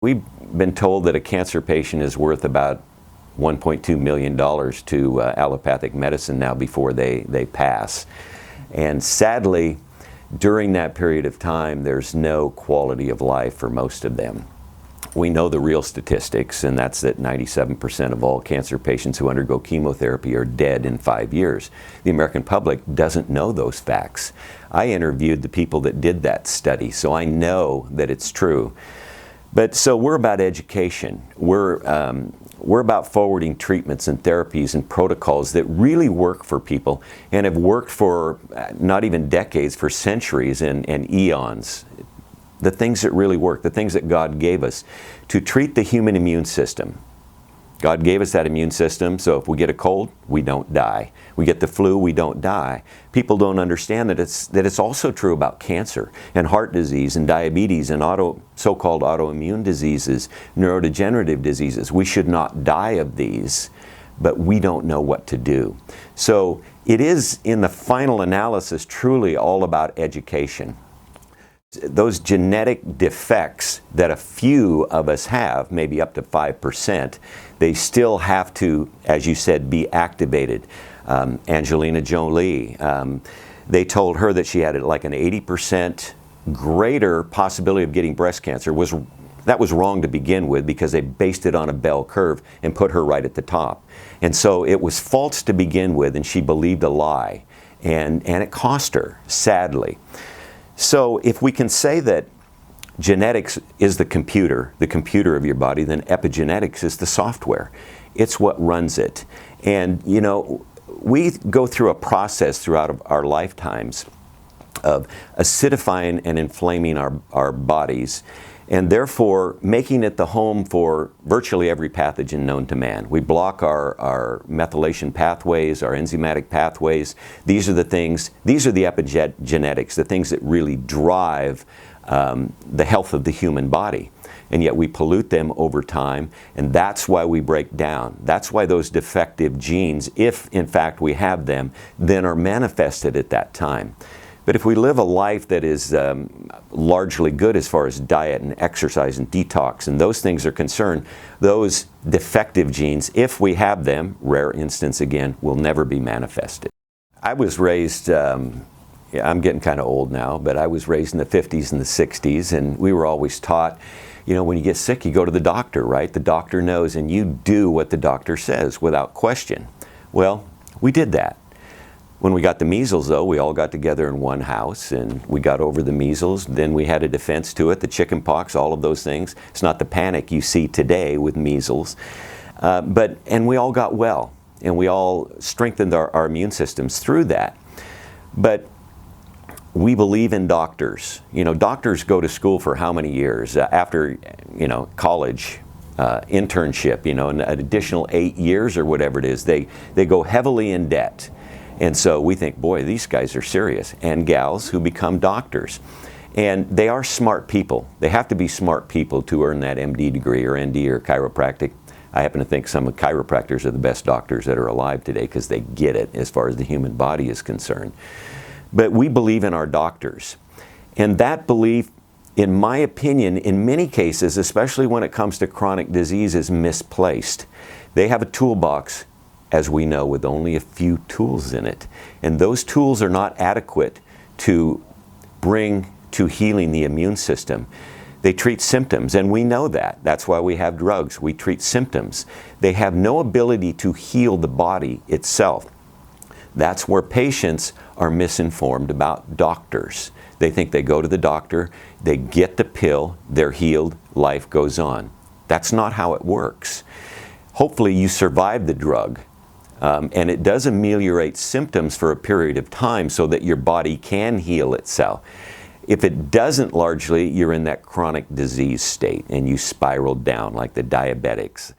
We've been told that a cancer patient is worth about $1.2 million to allopathic medicine now before they pass. And sadly, during that period of time, there's no quality of life for most of them. We know the real statistics, and that's that 97% of all cancer patients who undergo chemotherapy are dead in 5 years. The American public doesn't know those facts. I interviewed the people that did that study, so I know that it's true. But so we're about education. We're about forwarding treatments and therapies and protocols that really work for people and have worked for not even decades, for centuries and eons. The things that really work, the things that God gave us to treat the human immune system. God gave us that immune system, so if we get a cold, we don't die. We get the flu, we don't die. People don't understand that it's also true about cancer and heart disease and diabetes and so-called autoimmune diseases, neurodegenerative diseases. We should not die of these, but we don't know what to do. So it is, in the final analysis, truly all about education. Those genetic defects that a few of us have, maybe up to 5%, they still have to, as you said, be activated. Angelina Jolie, they told her that she had like an 80% greater possibility of getting breast cancer. That was wrong to begin with, because they based it on a bell curve and put her right at the top. And so it was false to begin with, and she believed a lie. And it cost her, sadly. So if we can say that genetics is the computer of your body, then epigenetics is the software. It's what runs it. And you know, we go through a process throughout our lifetimes of acidifying and inflaming our bodies, and therefore making it the home for virtually every pathogen known to man. We block our methylation pathways, our enzymatic pathways. These are the epigenetics, the things that really drive the health of the human body. And yet we pollute them over time, and that's why we break down. That's why those defective genes, if in fact we have them, then are manifested at that time. But if we live a life that is largely good as far as diet and exercise and detox and those things are concerned, those defective genes, if we have them, rare instance again, will never be manifested. I was raised, I'm getting kind of old now, but I was raised in the 50s and the 60s, and we were always taught, you know, when you get sick, you go to the doctor, right? The doctor knows, and you do what the doctor says without question. Well, we did that. When we got the measles, though, we all got together in one house, and we got over the measles. Then we had a defense to it, the chicken pox, all of those things. It's not the panic you see today with measles. And we all got well, and we all strengthened our immune systems through that. But we believe in doctors. You know, doctors go to school for how many years? After, you know, college, internship, you know, an additional 8 years or whatever it is, they go heavily in debt. And so we think, boy, these guys are serious, and gals who become doctors. And they are smart people. They have to be smart people to earn that MD degree or ND or chiropractic. I happen to think some of chiropractors are the best doctors that are alive today because they get it as far as the human body is concerned. But we believe in our doctors. And that belief, in my opinion, in many cases, especially when it comes to chronic disease, is misplaced. They have a toolbox, as we know, with only a few tools in it. And those tools are not adequate to bring to healing the immune system. They treat symptoms, and we know that. That's why we have drugs. We treat symptoms. They have no ability to heal the body itself. That's where patients are misinformed about doctors. They think they go to the doctor, they get the pill, they're healed, life goes on. That's not how it works. Hopefully you survive the drug. And it does ameliorate symptoms for a period of time so that your body can heal itself. If it doesn't, largely, you're in that chronic disease state and you spiral down like the diabetics.